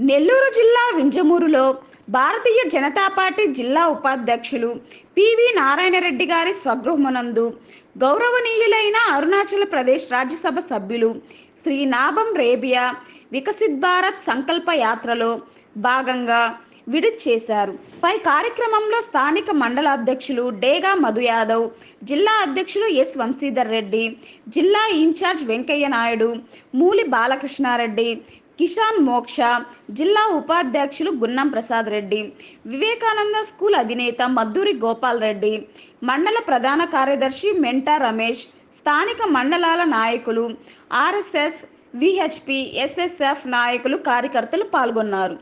నెల్లూరు జిల్లా వింజమూరులో భారతీయ జనతా పార్టీ జిల్లా ఉపాధ్యక్షులు పివి నారాయణరెడ్డి గారి స్వగృహమునందు గౌరవనీయులైన అరుణాచల్ ప్రదేశ్ రాజ్యసభ సభ్యులు శ్రీ నాబం రేబియా వికసిత్ భారత్ సంకల్ప యాత్రలో భాగంగా విడుదల చేశారు. పై కార్యక్రమంలో స్థానిక మండల అధ్యక్షులు డేగా మధు యాదవ్, జిల్లా అధ్యక్షులు ఎస్ వంశీధర్ రెడ్డి, జిల్లా ఇన్ఛార్జ్ వెంకయ్య నాయుడు, మూలి బాలకృష్ణారెడ్డి, కిసాన్ మోక్ష, జిల్లా ఉపాధ్యక్షులు గున్నం ప్రసాద్ రెడ్డి, వివేకానంద స్కూల్ అధినేత మద్దూరి గోపాల్ రెడ్డి, మండల ప్రధాన కార్యదర్శి మెంటా రమేష్, స్థానిక మండలాల నాయకులు, ఆర్ఎస్ఎస్, విహెచ్పి, ఎస్ఎస్ఎఫ్ నాయకులు, కార్యకర్తలు పాల్గొన్నారు.